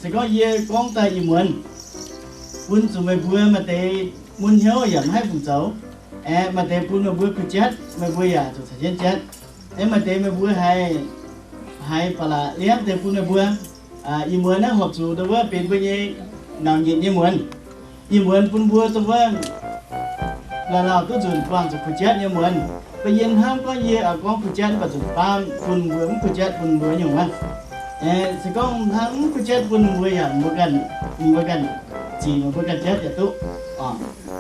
sẽ có ye con tay gì muốn quân số mấy bữa mà để muốn hiếu giảm hai phụ cháu mà để quân mà bữa cứ chết mấy bữa à rồi sẽ chết mà để mấy bữa hai phải là liếc để quân mấy bữa gì muốn nó học chủ đâu có bên bên như nào nhìn như muốn gì muốn quân bữa tôi vâng là nào tôi dùng quang rồi cứ chết như muốn bây giờ ham có gì ở con cứ chết và dùng ba quân bữa cứ chết quân bữa nhiều mà sẽ có thằng cứ chết quân bữa à một gần chỉ một cái chết vậy tú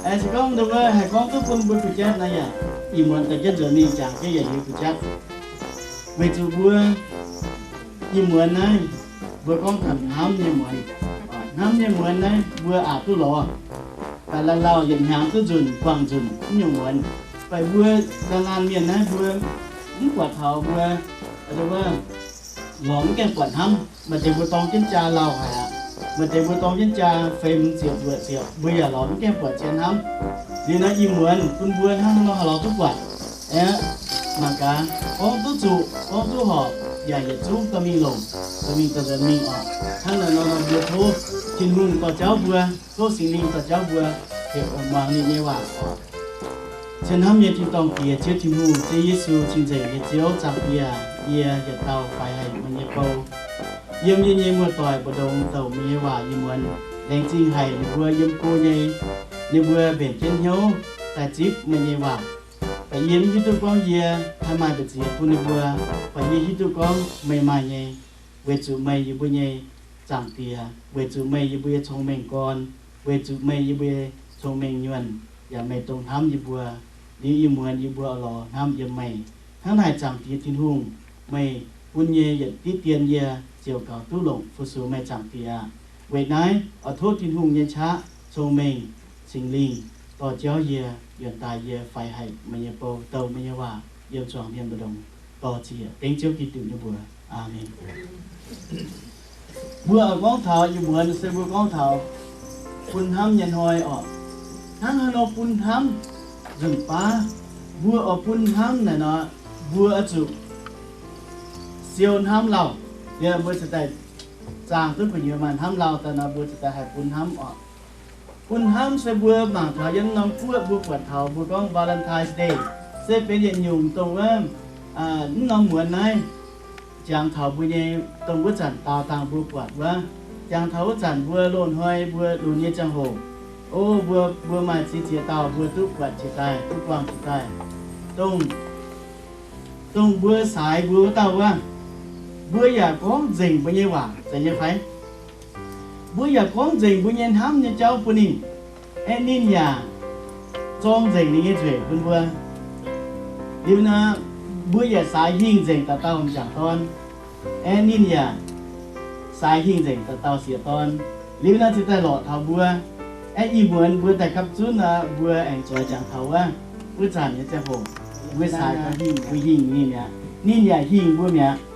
sẽ có đâu có hai con cứ quân bữa cứ chết này à gì muốn tại chết rồi mình chẳng cái gì cứ chết vì chú bữa gì muốn này bữa con thằng ham như muốn này bữa tu lò và lần nào hiện hàng cứ dùn quăng dùn cũng nhiều muốn phải bữa đang ăn miền này bữa cũng quả thảo bữa đâu có món cái quả hâm mà thì bữa tông trên trà lào hả mà thì bữa tông trên trà phèm rượu bây giờ lón cái quả trên hâm thì nó gì muốn con bữa hâm nó lò tốt quả mà cả con tốt chủ con tốt họ dài dệt xuống tao mình lồng tao mình thằng này nó bữa thô trên hùng tao cháu bữa thô sinh linh tao cháu bữa thì mà nên như vậy trên hâm nhiệt trên tông kia chiếu trên hùng trên Giêsu trên dậy nhiệt chiếu chạm bia nhiệt tàu phải hành mà nhiệt cầu yếm như mưa tỏi bờ đông tàu mi hòa như muốn đèn chinh hay vừa yếm cô như vừa biển trên hiếu tại chip mà như hòa phải yếm như tôi con thay mai được gì cô như vừa phải như tôi con mày nhé về chủ mày như bây nhé chẳng tìa về chủ mày như bây trong mình con về chủ mày như bây trong mình nhuận và mày tông thắm như vừa đi yếm muốn như vừa lò thắm yếm mày tháng này chẳng tìa thiên hùng mày quân nhé nhận tí tiền chiều cao tu lộng phụ số mẹ chẳng tìa vậy này ở thốt thiên hùng nhân cha châu mình sinh linh tỏ cháu hiện tại phải hãy mà nhà bầu tàu mà nhà hòa yếm chọn hiền bờ đồng tỏ chỉ tiếng chiếu kỳ tự như bữa amen bữa ở con thảo như bữa sẽ bữa con thảo phun thăm nhân hồi ở tháng hà nội phun thăm rừng pa bữa ở phun thăm này nó bữa ở chủ siêu thăm lẩu giờ bữa sẽ tại giang tức phải nhiều mà thăm lẩuแต่nó bữa sẽ tại hay phun thăm ở phun thăm sẽ bữa mảng thảo dân năm bữa quạt thảo bữa con Valentine's Day sẽเป็นอย่างยุ่งตรงว่าน้องเหมือนนายจางเถาบุญยังตรงบุจันตาต่างบุกวัดว่าจางเถาจันบัวโลนห้อยบัวดูเนี่ยจังโหโอ้บัวมาสีเจียตาบัวทุกวัดจีตายทุกวางจีตายตรงบัวสายบัวเต่าว่าบัวอยากก้องจริงบัวยังหวานจะยังไงบัวอยากก้องจริงบัวยังทำเนี่ยเจ้าปุ่นนี่ไอ้นินยาจ้องจริงนี่เฉยปุ่นบัวดีนะbữa giờ sai hình dành ta tao chẳng con em nhìn nhà sai hình dành ta tao xỉa con nếu nó chỉ ta lọt thảo bữa em ý muốn bữa tại cấp chút là bữa anh cho chẳng thảo á bữa chẳng như thế hồ bữa sai cái hình nhìn nhà hình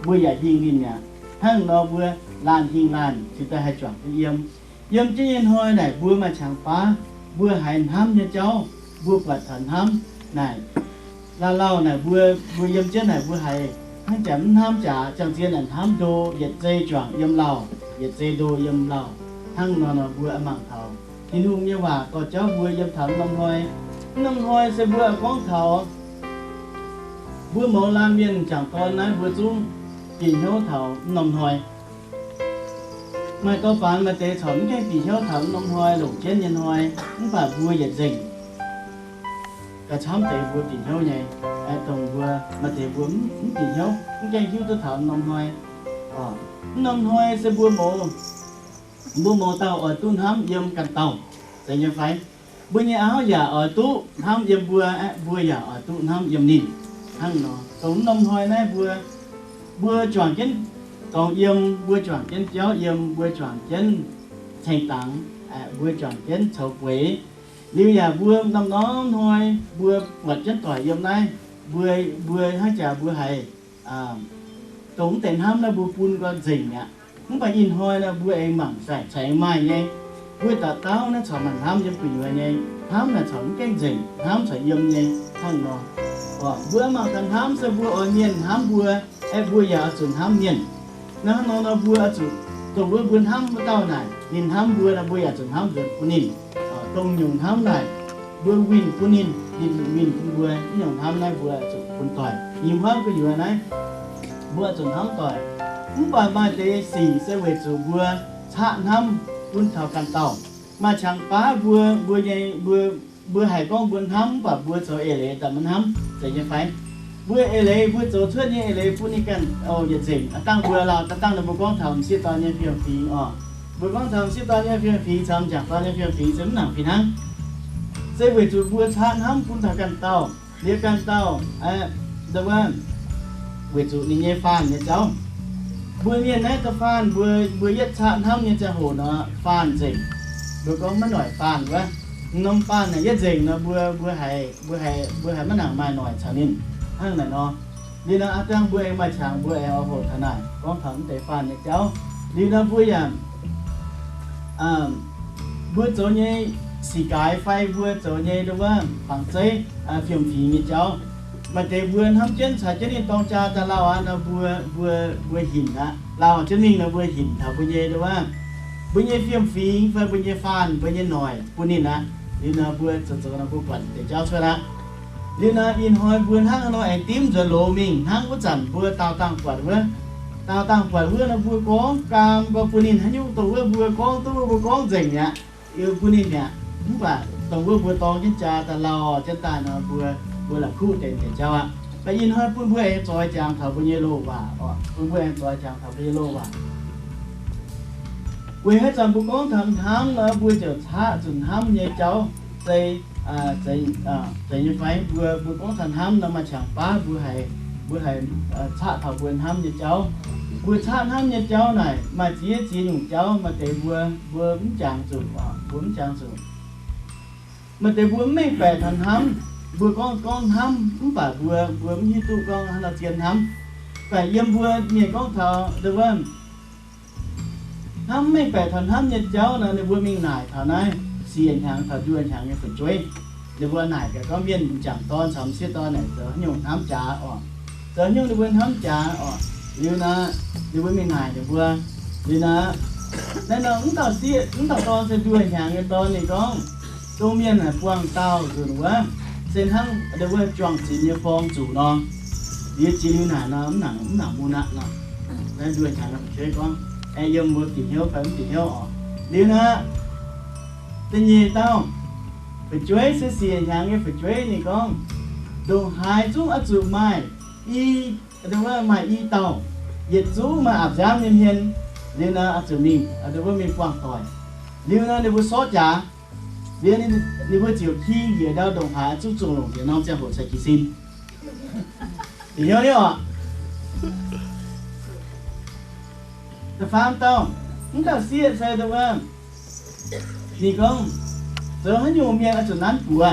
bữa giờ hình nhìn nhà hăng nó bữa lan chỉ ta hay chọn cái yếm chứ yên thôi này bữa mà chẳng phá bữa hành ham như cháu bữa bật thần ham này lao này vừa yếm chết này vừa hay hắn chấm ham trả chẳng riêng là ham đô yết dây choàng yếm lao yết dây đô yếm lao hăng nó vừa mảng thảo thì nung nhưว่าก็cháu vừa yếm thảo năm hoi sẽ vừa con thảo vừa mẫu làm viên chẳng con nói vừa chung tìm hiếu thảo năm hoi mà có bạn mà tế thẩm cái tìm hiếu thảo năm hoi lục chết nhân hoi không phải vừa yết dây cả chấm tế vừa tìm hiếu nhỉ tổng vừa mà tế vừa tìm hiếu cũng cái hiếu tôi thảo năm hoi sẽ vừa mồ tàu ở tu hám yếm cần tàu tại như phải vừa nhà áo giả ở tu hám yếm vừa giả ở tu hám yếm nín hăng nó tổng năm hoi này vừa chọn chân còn yếm vừa chọn chân chéo yếm vừa chọn chân thành tảng vừa chọn chân sầu quế nếu nhà vừa năm đó thôi vừa vật chất tỏi yếm này vừa hai trà vừa hay tổng tiền ham là vừa phun con rình ạ không phải nhìn thôi là vừa em mảng sải mai nhé vừa tạt táo nó chọn mảng ham yếm quỷ nhé ham là chọn cái rình ham sải yếm nhé thằng nó vừa mà thằng ham sẽ vừa ở nhiên ham vừa em vừa nhà chuẩn ham nhiên nó vừa chuẩn tàu vừa buôn hâm tàu này nhìn hâm vừa là vừa chừng hâm được của nhìn tông nhung hâm này vừa win của nhìn win của vừa nhung hâm này vừa chừng quân tỏi nhìn hâm cái vừa này vừa chừng hâm tỏi cũng bài bài để xì sẽ về chủ vừa chạm hâm quân thảo càn tàu mà chẳng phá vừa nhảy vừa hải con buôn hâm và vừa cho lệ tầm mình hâm để như phải vừa lệ vừa cho thuyết như lệ phụ ni cần nhiệt tình tăng vừa là tăng được một con thầm xí to như phiền phí vừa con thầm xí to như phiền phí chăm chẳng to như phiền phí chấm nặng phiền hăng sẽ về chủ vừa chạm hâm quân thảo càn tàu địa càn tàu được không về chủ ni nhẹ phan nhẹ cháu vừa miền này ta phan vừa nhất chạm hâm như cha hồ nó phan gì vừa có mất nổi phan quá nông phan này nhất gì nó vừa hay mất nặng mai nổi chả nên hăng này nó đi nó ăn tăng vừa mai chẳng vừa eo hồ thằng này có thằng để phan như cháu đi nó vừa vừa chỗ như xì cái phai vừa chỗ như đúng không bằng giấy phiền phí như cháu mà để vừa hâm chân xài chân đi tông cha ta lao nó vừa hình á lao chân mình nó vừa hình thảo vừa nhẹ đúng không vừa nhẹ phiền phí vừa nhẹ phan vừa nhẹ nổi vừa nhìn á đi nó vừa cho nó vừa quẩn để cháu chơi đó đi nó in hồi vừa hăng nó anh tím rồi lộ mình hăng có chẳng vừa tao tăng quẩn vừa nó vừa có cam và vừa nhìn hăng nhung tàu vừa có rình nhá yêu vừa nhìn nhá đúng và tàu vừa to chân cha ta lao chân ta nó vừa là khu để cháu ạ bây giờ hơi vừa em cho chàng thảo bây giờ lô và vừa em cho chàng thảo bây giờ lô và vừa hết chàng cũng có thằng thám là vừa chờ thả chừng hám như cháu đây như vậy vừa có thằng hám là mà chẳng phá vừa hay thả thảo vừa hám như cháu vừa thả hám như cháu này mà chỉ dùng cháu mà để vừa cũng chẳng dùng mà để vừa mấy vẻ thằng hám vừa con hâm cũng phải vừa như tụi con hay là tiền hâm phải yếm vừa nhìn con thợ được không hâm mấy phải thần hâm như cháu là vừa mình nải thợ này xiên hàng thợ đuôi hàng như phần chuối được vừa nải cái con viên chẳng to sắm xiết to này giờ nhung hâm trà giờ nhung được vừa hâm trà như là được vừa mình nải được vừa như là nên là cũng tao xiết cũng tao to sẽ đuôi hàng như to này con tô miên là quăng tao rồi đúng không sen hăng để vừa chọn chỉ như phong chủ nó đi chỉ như nào nó cũng nặng mua nặng nó nên đuôi chẳng là chơi con em dùng một tỷ hiếu phải tỷ hiếu đi nữa tự nhiên tao phải chuối sẽ xìa hàng cái phải chuối này con đồ hai chút áp dụng mai y đúng không mai y tàu nhiệt chú mà áp giá nhân hiền đi nữa áp dụng mình đúng không mình quăng tỏi đi nữa để vừa xót trả vì你会只有khi也到东海就中龙也闹这样火才起心，你hiểu chưa ạ? Tôi phán tao, chúng ta xịt xe đâu không? Thì con, giờ hết nhiều miệng ở chỗ nắn bùa,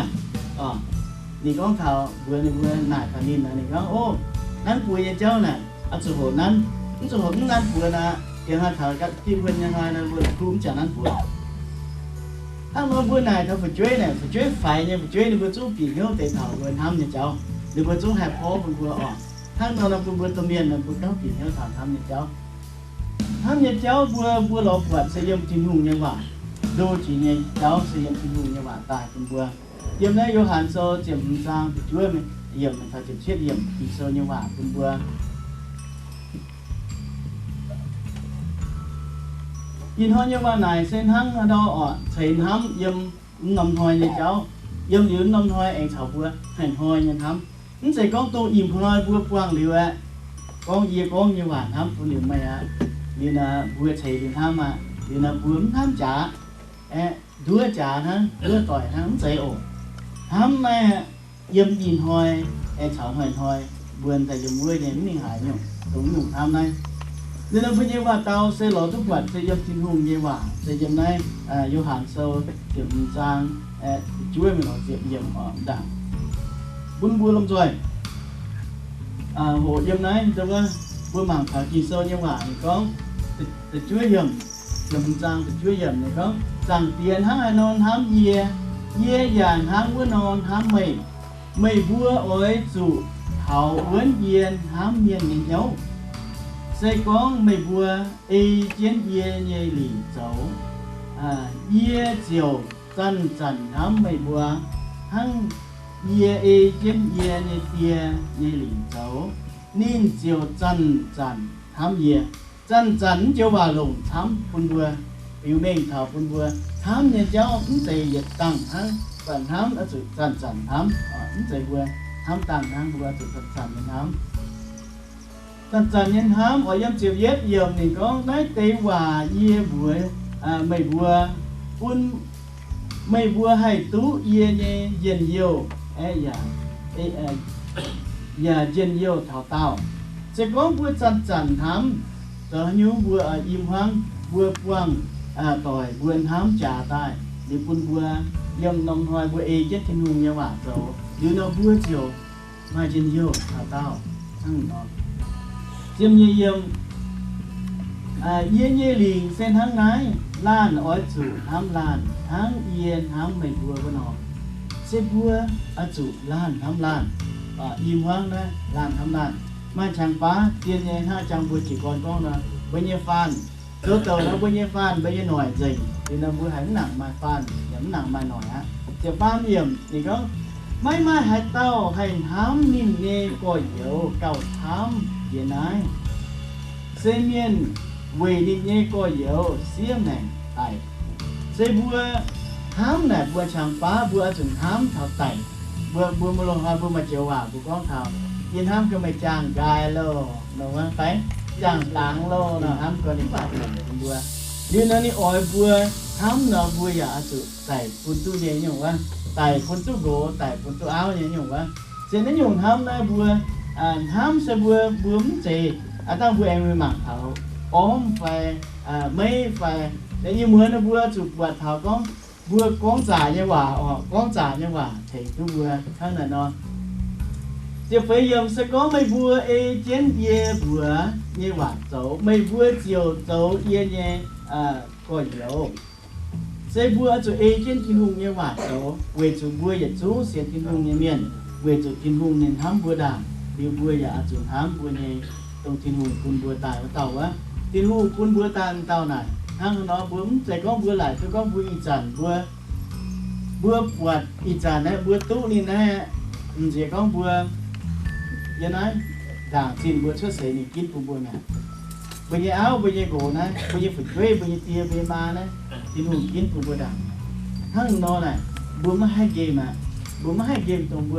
thì con thảo vừa nải thằng nhìn là thì con ô nắn bùa như cháu này, ở chỗ hồ nắn cũng nắn bùa là tiếng hai thảo các team bên nhà hai là vừa cũng chẳng nắn bùa. Thằng nó vừa này thằng phải chơi phải nha, phải chơi vừa chú bị hiếu để thảo vừa thăm nhà cháu, để vừa chú hẹp khó vừa thằng nó vừa tầm miền là vừa cáo bị hiếu thảo thăm nhà cháu. Thăm nhà cháu vừa lọp vật xây dựng chính hùng như vậy, đôi chỉ nhà cháu xây dựng chính hùng như vậy tại cũng vừa. Điểm này vô hạn sơ chìm sang thì chúa mình điểm mình phải chìm chết điểm thì sơ như vậy cũng vừa. Nhìn hoa như vậy này sen hăng ở đâu thấy hăng yếm nằm thôi như cháu yếm liu nằm thôi anh cháu vừa hành thôi như thắm những sẽ con tôi im thôi vừa quăng liu con gì con như vậy thắm phụ liu mày như là vừa thấy liu thắm mà như là vừa thắm trả đứa trả thắm đứa tỏi thắm dễ ổn thắm mà yếm nhìn thôi anh cháu hành thôi vườn tại dùng mưa đến mình hải nhung đúng nhung thắm này nên là bây giờ mà tao sẽ攞ทุกวันsẽ dùng tin hùng như vậy sẽ dùng này vô hạn sâu kiểm trang chúa mình nói chuyện đảng bún lắm rồi hộ dùng này đúng không bún mảng thảo kỳ sâu như vậy có chúa dùng trang chúa dùng này có rằng tiền hăng ai non hám ye dàn hám bữa non hám mày vua ơi chủ hậu uốn yên hám miên nhìn nhau sẽ có mấy bùa y chiến ye nhẹ lì dấu ye chiều chân chân hám mấy bùa hăng ye y chiến ye nhẹ tia nhẹ lì dấu nín chiều chân chân hám ye chân chân chiều bà lùng thám phun bùa biểu mình thảo phun bùa thám nhẹ cháu cũng tề dịch tăng hăng phần thám ở sự chân chân thám cũng tề bùa thám tăng hăng bùa sự chân chân thám chân chân nhân hám ở dâm chiều yết dòng thì có nói tế hòa ye bùa mày bùa phun mày bùa hay tú ye nhẹ dần nhiều dạ dần nhiều thảo tao sẽ có bùa chân chân thám giờ như bùa ở im hoang bùa quăng tỏi bùa hám trả tài để phun bùa dòng nông hoài bùa e chết thiên hùng nhà bà rồi như nó bùa chiều mà dần nhiều thảo tao thằng nó chiêm như yếm ye liền sen hang nái lan ói chủ hám lan hang yên hám mày bùa bên họ sẽ bùa ở chủ lan hám lan im hoang đó lan hám lan mà chẳng phá tiền nhẹ ha chẳng bùa chỉ còn con là bây nhiêu fan số tờ nó bây nhiêu fan bây nhiêu nổi dày thì nó bùa hãng nặng mà fan nhắm nặng mà nổi á chỉ fan yếm thì có mấy mai hai tao hành hám nín nghe coi yếu cầu thám vậy này xem miên về nín nghe coi yếu xiêm này tại sẽ bùa hám này bùa chẳng phá bùa chừng hám thảo tẩy bùa một lần hai bùa mà chiều hòa của con thảo yên hám cho mày chàng gài lô đúng không phải chàng tàng lô nào hám có những bạn bùa như nó đi ỏi bùa hám nó bùa giả sự tẩy phun tu nhẹ nhung quá tại phun tu gỗ tại phun tu áo nhẹ nhung quá sẽ nó dùng hám này bùa hám sẽ bùa bướm gì tao bùa em mặc thảo ốm phải mấy phải để như mưa nó bùa chụp vật thảo con giả như quả con giả như quả thì tu bùa thằng này nó chỉ phải dùng sẽ có mấy bùa e chiến ye bùa như quả dấu mấy bùa chiều dấu ye nhé có nhiều sẽ bùa cho e chiến thiên hùng như quả dấu về cho bùa giờ chú sẽ thiên hùng như miền về cho thiên hùng nên hám bùa đàm điều bùa giờ cho hám bùa nhé trong thiên hùng kun bùa tài với tàu á thiên hùng kun bùa tài tàu này hang nó bướm sẽ có bùa lại tôi có bùa y chản bùa quạt y chản đấy bùa tú nên này sẽ có bùa như này đảng xin bữa trước sẽ đi kín cùng bữa này bây giờ áo bây giờ gỗ này bây giờ phải thuê bây giờ tia bây mà này thì hùng kín cùng bữa đảng thằng nó này bữa mà hai game mà bữa mà hai game trong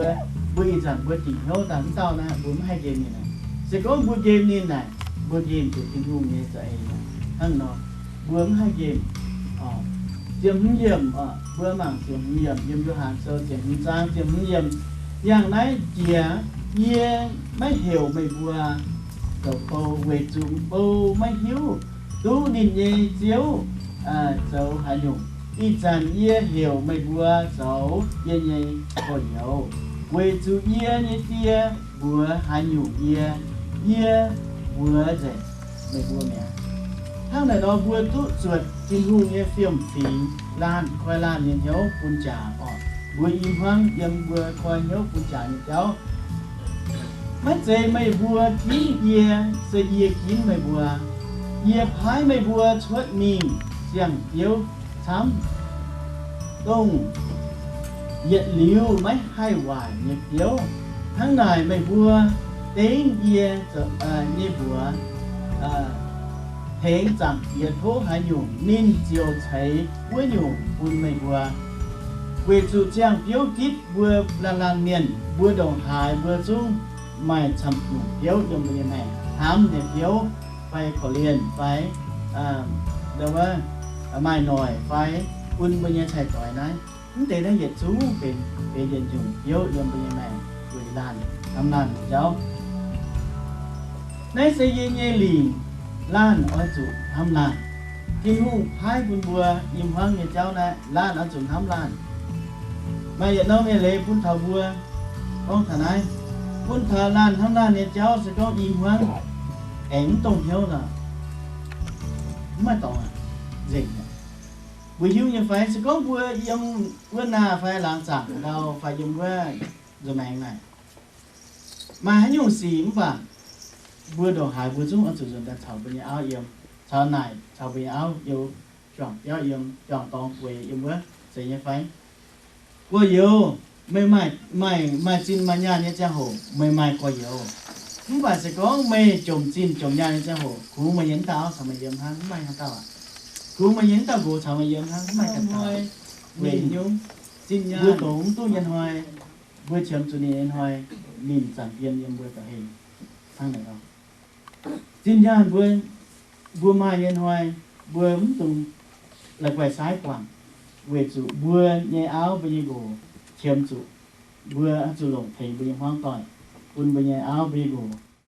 bữa rằng bữa chỉ nhau tạm tao này bữa mà hai game này sẽ có bữa game như này bữa game của thiên hùng như vậy thằng nó bữa mà hai game tiệm hiểm bữa mảng tiệm hiểm cho hàng sơ tiệm trang tiệm hiểmอย่างnày chia ye mấy hiểu mấy bùa cầu cầu về chúng bù mấy hiếu tú nhìn ye chiếu dấu hà nhung y chàn ye hiểu mấy bùa dấu ye ye có hiểu về chú ye ye tia bùa hà nhung ye bùa gì mấy bùa mẹ thằng này nó bùa tú chuột tin hùng ye phim phí lan khoai lan nhìn hiếu phun trà bùa im hoang dâm bùa khoai hiếu phun trà nhìn cháu mấy chế mấy bùa kín ye sẽ ye kín mấy bùa ye phái mấy bùa chuột mìn xiang yếu thắm đông nhiệt liu mấy hai hoài nhiệt yếu tháng này mấy bùa đến ye như bùa hẹn rằng ye thố hải nhung nên chiều thấy bùa nhung phun mấy bùa về chủ trang yếu kít bùa lan miền bùa đồng hải bùa chung mày chăm nhung yếu trong cái này hám để yếu phải có liền phải đâu á mày nổi phải quân bây giờ chạy tỏi này vấn đề đó dịch chú về dịch dùng yếu trong cái này về lan làm lan cháu nãy sẽ gì nghe liền lan ở chủ hám lan kim hùng hai quân bùa im hoang như cháu này lan ở chủ hám lan mày giờ nó nghe lệ phun thầu bùa con thằng này phun thờ lan hám lan như cháu sẽ có im hoang ảnh tông thiếu làไม่ต่อจริงบุญหิวยังไฟสก็บัวยังบัวนาไฟหลังจากเราไฟยังว่าจะแมงไหนมาให้ยุ่งสีมั้งป่ะ vừa đồ hại vừa chúng ở chủ dân đã thảo bên nhà áo yếm thảo này thảo bên áo yêu chọn áo yếm chọn tông về yếm vừa sẽ như phái qua yêu mai chín mai nhà như cha hồ mai qua yêu không phải sẽ có mai trồng chín trồng nhà như cha hồ cú mai yếm tao sao mai yếm hắn mai hắn tao à cú mai yếm tao cú sao mai yếm hắn mai hắn tao về nhung chín nhà vừa tốn tu nhân hoài vừa chấm chủ nhân hoài nhìn sản viên yếm vừa cả hình thằng này đâu tin nhàn vừa mai nhân hoài vừa tùng là quay sái quảng về chủ vừa nhẹ áo bây giờ gồ chiếm chủ vừa chủ lồng thấy bây giờ hoang tỏi quân bây giờ áo bây giờ gồ